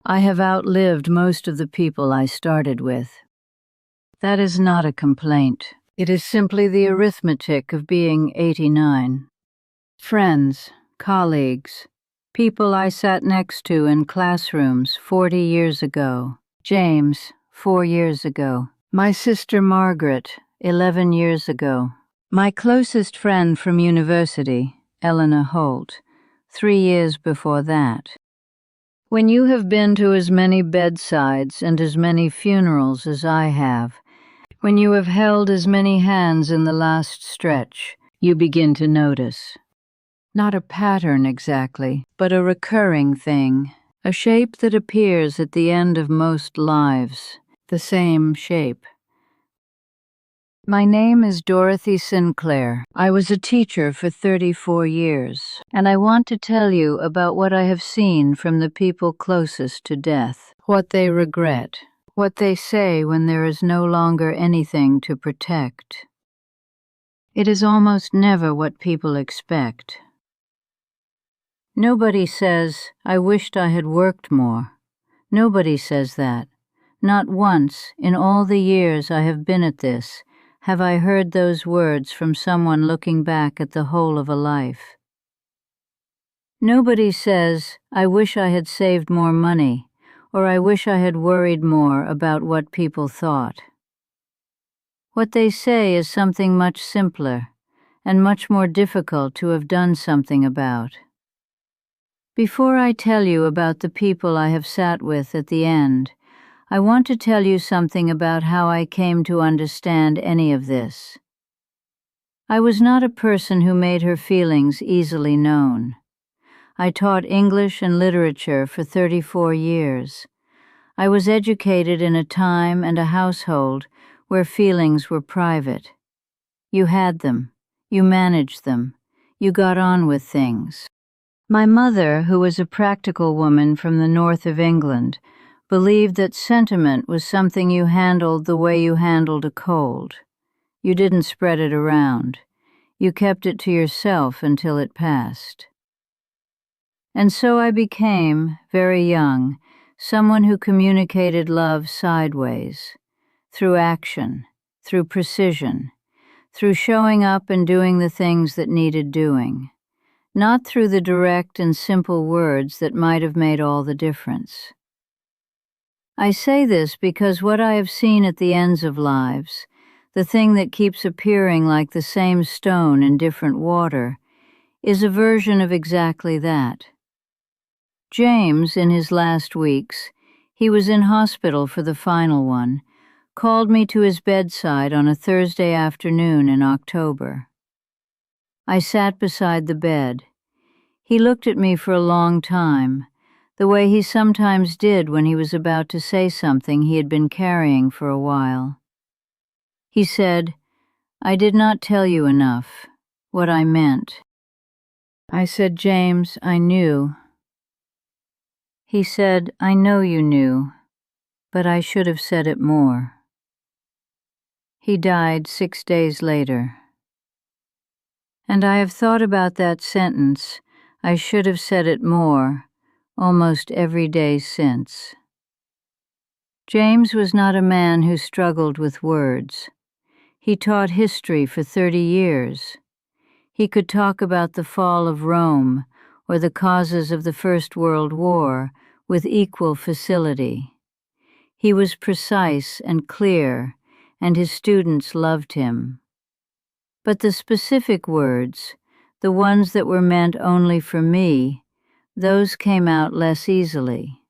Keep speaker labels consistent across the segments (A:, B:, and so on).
A: I have outlived most of the people I started with. That is not a complaint. It is simply the arithmetic of being 89. Friends, colleagues, people I sat next to in classrooms 40 years ago. James, 4 years ago. My sister Margaret, 11 years ago. My closest friend from university, Eleanor Holt, 3 years before that. When you have been to as many bedsides and as many funerals as I have, when you have held as many hands in the last stretch, you begin to notice. Not a pattern exactly, but a recurring thing, a shape that appears at the end of most lives, the same shape. My name is Dorothy Sinclair. I was a teacher for 34 years, and I want to tell you about what I have seen from the people closest to death, what they regret, what they say when there is no longer anything to protect. It is almost never what people expect. Nobody says, "I wished I had worked more." Nobody says that. Not once, in all the years I have been at this, have I heard those words from someone looking back at the whole of a life. Nobody says, "I wish I had saved more money," or "I wish I had worried more about what people thought." What they say is something much simpler and much more difficult to have done something about. Before I tell you about the people I have sat with at the end, I want to tell you something about how I came to understand any of this. I was not a person who made her feelings easily known. I taught English and literature for 34 years. I was educated in a time and a household where feelings were private. You had them, you managed them, you got on with things. My mother, who was a practical woman from the north of England, believed that sentiment was something you handled the way you handled a cold. You didn't spread it around. You kept it to yourself until it passed. And so I became, very young, someone who communicated love sideways, through action, through precision, through showing up and doing the things that needed doing, not through the direct and simple words that might have made all the difference. I say this because what I have seen at the ends of lives, the thing that keeps appearing like the same stone in different water, is a version of exactly that. James, in his last weeks, he was in hospital for the final one, called me to his bedside on a Thursday afternoon in October. I sat beside the bed. He looked at me for a long time, the way he sometimes did when he was about to say something he had been carrying for a while. He said, "I did not tell you enough, what I meant." I said, "James, I knew." He said, "I know you knew, but I should have said it more." He died 6 days later. And I have thought about that sentence, "I should have said it more," almost every day since. James was not a man who struggled with words. He taught history for 30 years. He could talk about the fall of Rome or the causes of the First World War with equal facility. He was precise and clear, and his students loved him. But the specific words, the ones that were meant only for me, those came out less easily.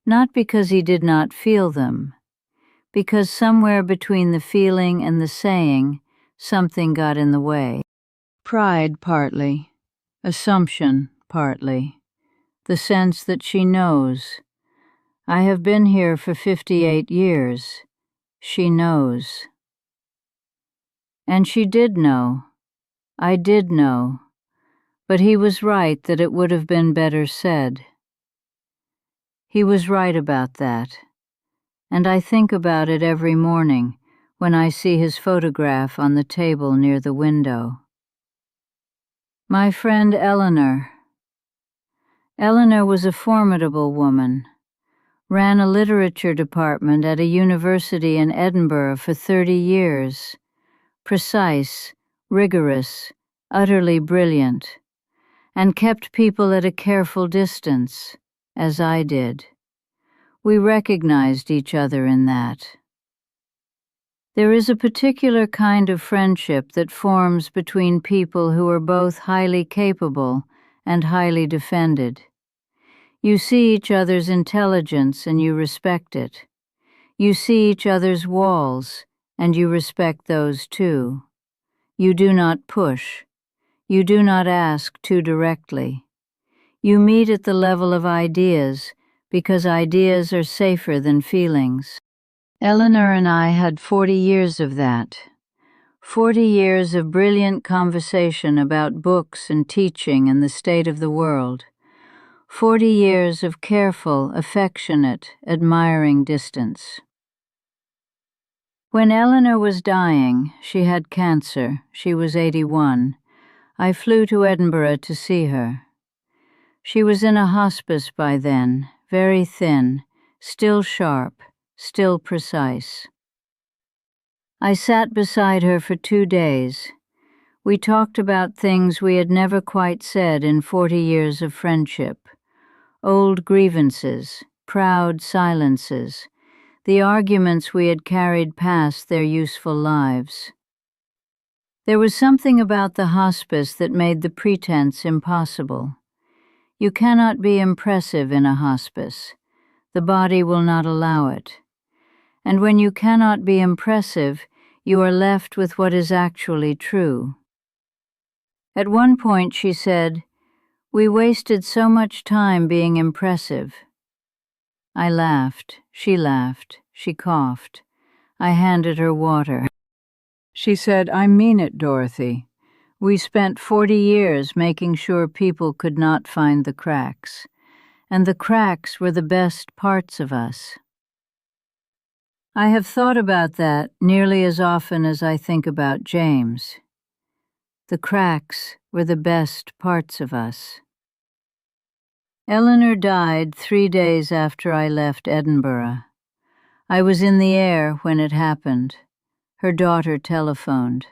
A: Not because he did not feel them, because somewhere between the feeling and the saying, something got in the way. Pride partly, assumption partly, the sense that she knows. I have been here for 58 years. She knows. And she did know. I did know. But he was right that it would have been better said. He was right about that, and I think about it every morning when I see his photograph on the table near the window. My friend Eleanor. Eleanor was a formidable woman, ran a literature department at a university in Edinburgh for 30 years. Precise, rigorous, utterly brilliant, and kept people at a careful distance, as I did. We recognized each other in that. There is a particular kind of friendship that forms between people who are both highly capable and highly defended. You see each other's intelligence and you respect it. You see each other's walls and you respect those too. You do not push. You do not ask too directly. You meet at the level of ideas because ideas are safer than feelings. Eleanor and I had 40 years of that. 40 years of brilliant conversation about books and teaching and the state of the world. 40 years of careful, affectionate, admiring distance. When Eleanor was dying, she had cancer, she was 81, I flew to Edinburgh to see her. She was in a hospice by then, very thin, still sharp, still precise. I sat beside her for 2 days. We talked about things we had never quite said in 40 years of friendship. Old grievances, proud silences, the arguments we had carried past their useful lives. There was something about the hospice that made the pretense impossible. You cannot be impressive in a hospice. The body will not allow it. And when you cannot be impressive, you are left with what is actually true. At one point she said, "We wasted so much time being impressive." I laughed, she coughed. I handed her water. She said, "I mean it, Dorothy. We spent 40 years making sure people could not find the cracks, and the cracks were the best parts of us." I have thought about that nearly as often as I think about James. The cracks were the best parts of us. Eleanor died 3 days after I left Edinburgh. I was in the air when it happened. Her daughter telephoned.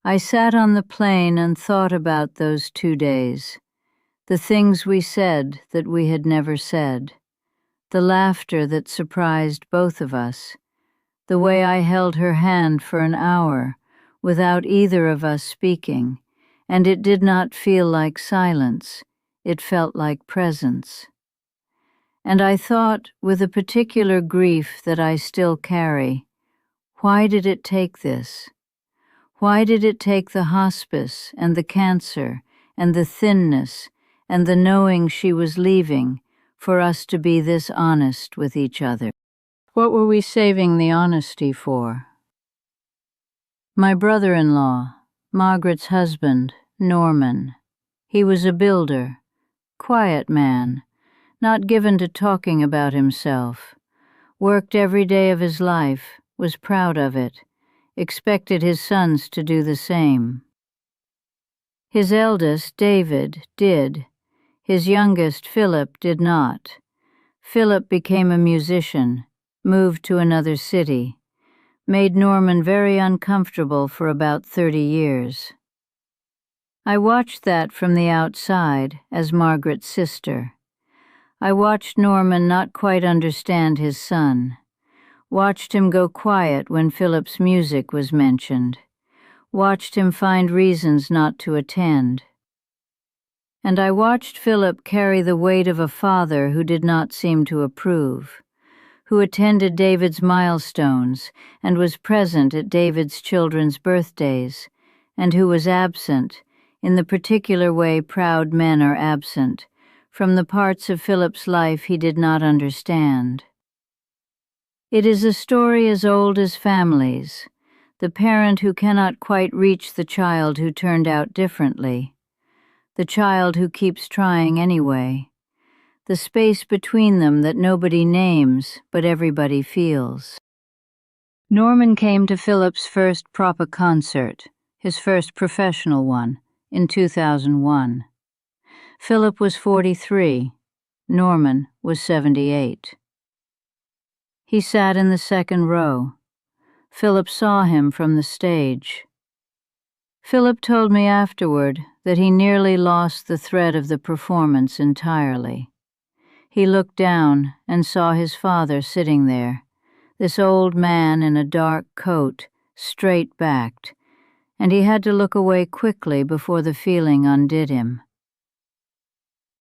A: I sat on the plane and thought about those 2 days, the things we said that we had never said, the laughter that surprised both of us, the way I held her hand for an hour without either of us speaking, and it did not feel like silence, it felt like presence. And I thought, with a particular grief that I still carry, why did it take this? Why did it take the hospice and the cancer and the thinness and the knowing she was leaving for us to be this honest with each other? What were we saving the honesty for? My brother-in-law, Margaret's husband, Norman. He was a builder, quiet man, not given to talking about himself, worked every day of his life, was proud of it, expected his sons to do the same. His eldest, David, did. His youngest, Philip, did not. Philip became a musician, moved to another city, made Norman very uncomfortable for about 30 years. I watched that from the outside as Margaret's sister. I watched Norman not quite understand his son, watched him go quiet when Philip's music was mentioned, watched him find reasons not to attend. And I watched Philip carry the weight of a father who did not seem to approve, who attended David's milestones and was present at David's children's birthdays, and who was absent, in the particular way proud men are absent, from the parts of Philip's life he did not understand. It is a story as old as families, the parent who cannot quite reach the child who turned out differently, the child who keeps trying anyway, the space between them that nobody names but everybody feels. Norman came to Philip's first proper concert, his first professional one, in 2001. Philip was 43, Norman was 78. He sat in the second row. Philip saw him from the stage. Philip told me afterward that he nearly lost the thread of the performance entirely. He looked down and saw his father sitting there, this old man in a dark coat, straight-backed, and he had to look away quickly before the feeling undid him.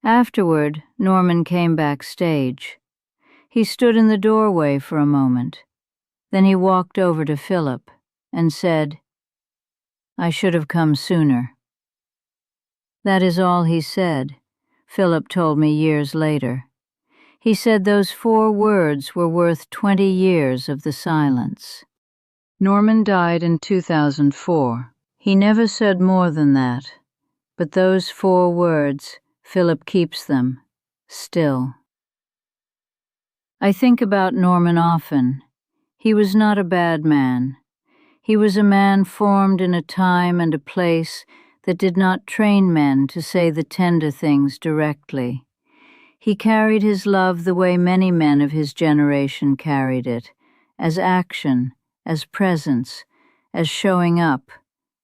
A: Afterward, Norman came backstage. He stood in the doorway for a moment. Then he walked over to Philip and said, "I should have come sooner." That is all he said, Philip told me years later. He said those 4 words were worth 20 years of the silence. Norman died in 2004. He never said more than that, but those 4 words, Philip keeps them, still. I think about Norman often. He was not a bad man. He was a man formed in a time and a place that did not train men to say the tender things directly. He carried his love the way many men of his generation carried it, as action, as presence, as showing up,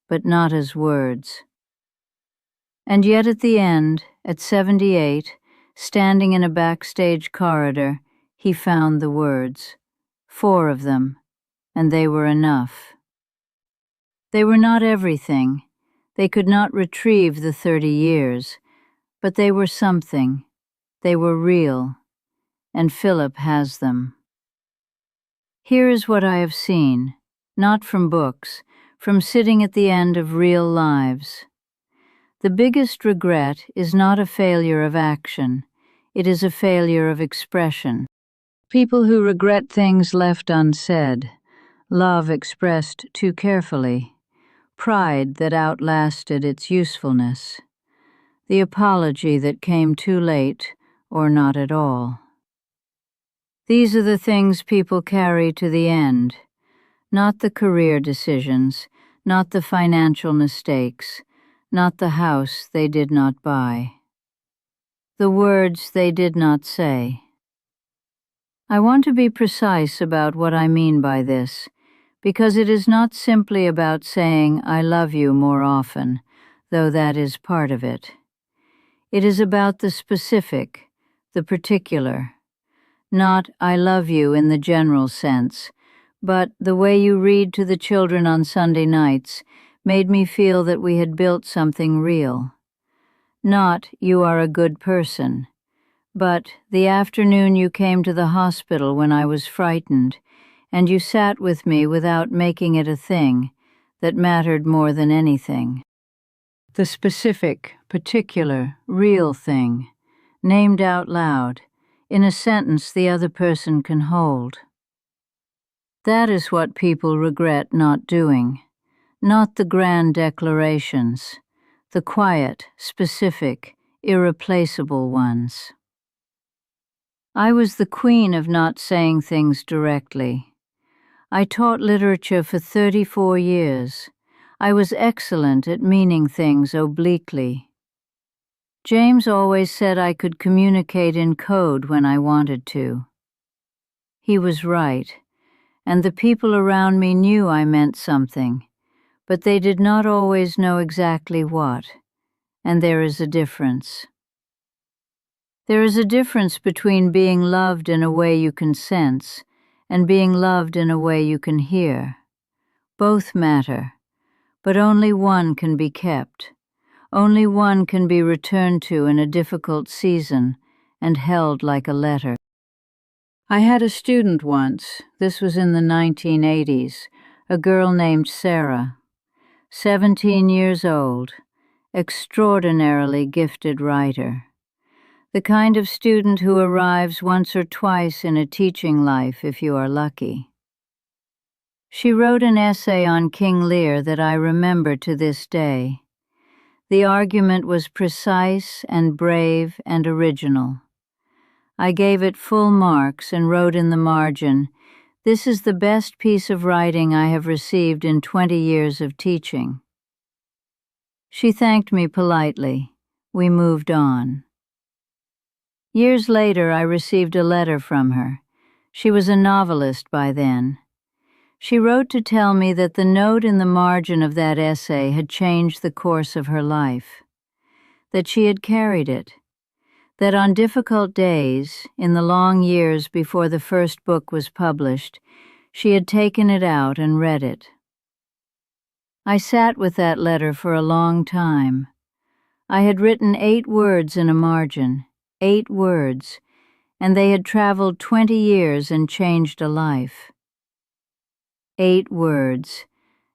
A: but not as words. And yet at the end, at 78, standing in a backstage corridor, he found the words, 4 of them, and they were enough. They were not everything. They could not retrieve the 30 years, but they were something. They were real, and Philip has them. Here is what I have seen, not from books, from sitting at the end of real lives. The biggest regret is not a failure of action, it is a failure of expression. People who regret things left unsaid, love expressed too carefully, pride that outlasted its usefulness, the apology that came too late or not at all. These are the things people carry to the end, not the career decisions, not the financial mistakes, not the house they did not buy, the words they did not say. I want to be precise about what I mean by this, because it is not simply about saying I love you more often, though that is part of it. It is about the specific, the particular. Not I love you in the general sense, but the way you read to the children on Sunday nights made me feel that we had built something real. Not you are a good person, but the afternoon you came to the hospital when I was frightened, and you sat with me without making it a thing that mattered more than anything. The specific, particular, real thing, named out loud, in a sentence the other person can hold. That is what people regret not doing, not the grand declarations, the quiet, specific, irreplaceable ones. I was the queen of not saying things directly. I taught literature for 34 years. I was excellent at meaning things obliquely. James always said I could communicate in code when I wanted to. He was right, and the people around me knew I meant something, but they did not always know exactly what, and there is a difference. There is a difference between being loved in a way you can sense and being loved in a way you can hear. Both matter, but only one can be kept. Only one can be returned to in a difficult season and held like a letter. I had a student once, this was in the 1980s, a girl named Sarah, 17 years old, extraordinarily gifted writer. The kind of student who arrives once or twice in a teaching life if you are lucky. She wrote an essay on King Lear that I remember to this day. The argument was precise and brave and original. I gave it full marks and wrote in the margin, "This is the best piece of writing I have received in 20 years of teaching." She thanked me politely. We moved on. Years later, I received a letter from her. She was a novelist by then. She wrote to tell me that the note in the margin of that essay had changed the course of her life, that she had carried it, that on difficult days, in the long years before the first book was published, she had taken it out and read it. I sat with that letter for a long time. I had written 8 words in a margin, 8 words, and they had traveled 20 years and changed a life. 8 words,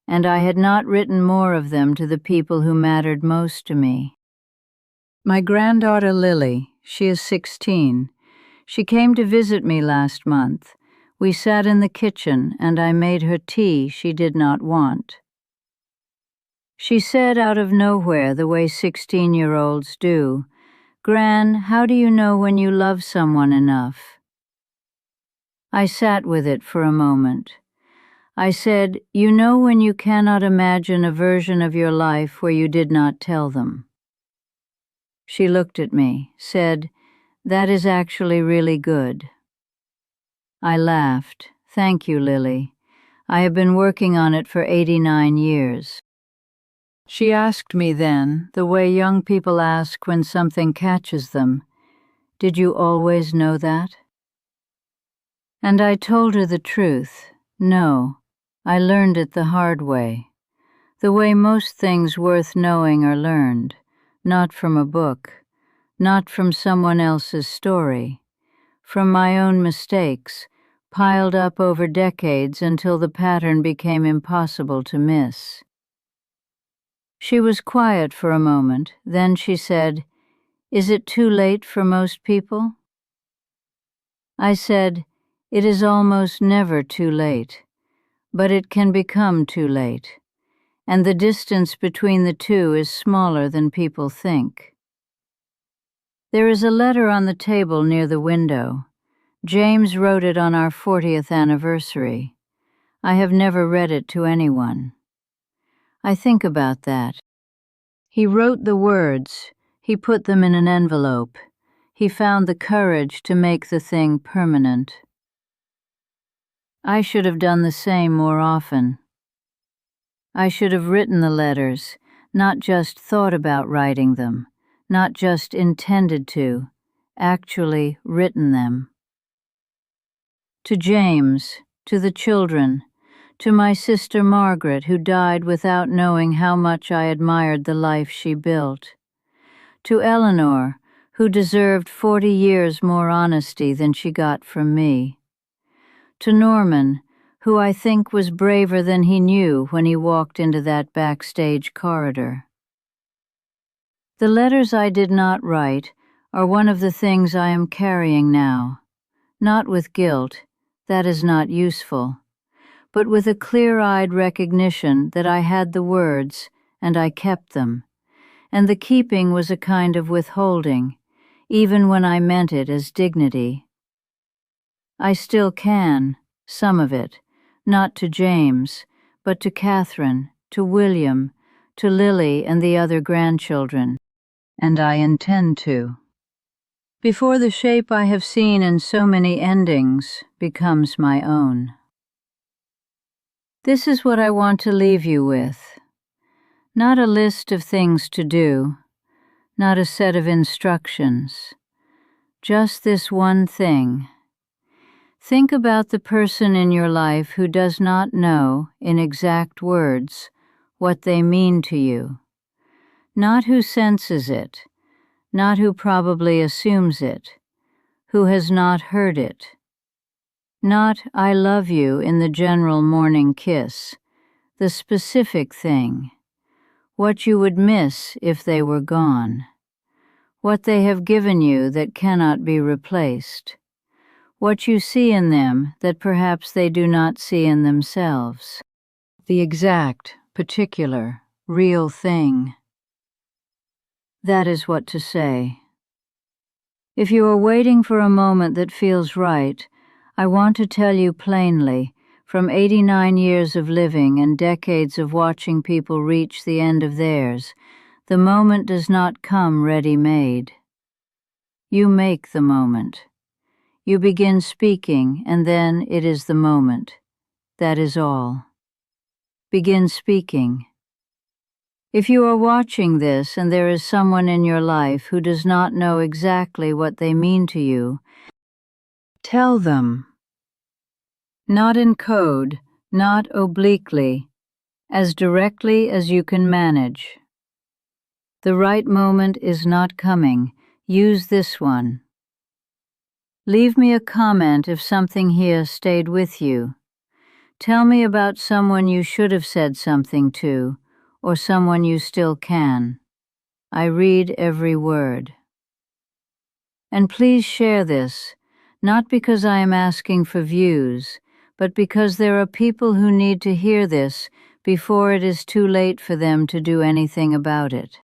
A: and I had not written more of them to the people who mattered most to me. My granddaughter Lily, she is 16. She came to visit me last month. We sat in the kitchen and I made her tea she did not want. She said out of nowhere, the way 16-year-olds do, "Gran, how do you know when you love someone enough?" I sat with it for a moment. I said, "You know when you cannot imagine a version of your life where you did not tell them." She looked at me, said, "That is actually really good." I laughed. "Thank you, Lily. I have been working on it for 89 years. She asked me then, the way young people ask when something catches them, "Did you always know that?" And I told her the truth. No, I learned it the hard way. The way most things worth knowing are learned, not from a book, not from someone else's story, from my own mistakes, piled up over decades until the pattern became impossible to miss. She was quiet for a moment, then she said, "Is it too late for most people?" I said, "It is almost never too late, but it can become too late, and the distance between the two is smaller than people think." There is a letter on the table near the window. James wrote it on our 40th anniversary. I have never read it to anyone. I think about that. He wrote the words, he put them in an envelope. He found the courage to make the thing permanent. I should have done the same more often. I should have written the letters, not just thought about writing them, not just intended to, actually written them. To James, to the children, to my sister Margaret, who died without knowing how much I admired the life she built. To Eleanor, who deserved 40 years more honesty than she got from me. To Norman, who I think was braver than he knew when he walked into that backstage corridor. The letters I did not write are one of the things I am carrying now, not with guilt, that is not useful, but with a clear-eyed recognition that I had the words and I kept them, and the keeping was a kind of withholding, even when I meant it as dignity. I still can, some of it, not to James, but to Catherine, to William, to Lily and the other grandchildren, and I intend to. Before the shape I have seen in so many endings becomes my own. This is what I want to leave you with. Not a list of things to do, not a set of instructions, just this one thing. Think about the person in your life who does not know, in exact words, what they mean to you. Not who senses it, not who probably assumes it, who has not heard it. Not "I love you" in the general morning kiss, the specific thing, what you would miss if they were gone, what they have given you that cannot be replaced, what you see in them that perhaps they do not see in themselves, the exact, particular, real thing. That is what to say. If you are waiting for a moment that feels right, I want to tell you plainly, from 89 years of living and decades of watching people reach the end of theirs, the moment does not come ready-made. You make the moment. You begin speaking, and then it is the moment. That is all. Begin speaking. If you are watching this and there is someone in your life who does not know exactly what they mean to you, tell them. Not in code, not obliquely, as directly as you can manage. The right moment is not coming. Use this one. Leave me a comment if something here stayed with you. Tell me about someone you should have said something to, or someone you still can. I read every word. And please share this, not because I am asking for views, but because there are people who need to hear this before it is too late for them to do anything about it.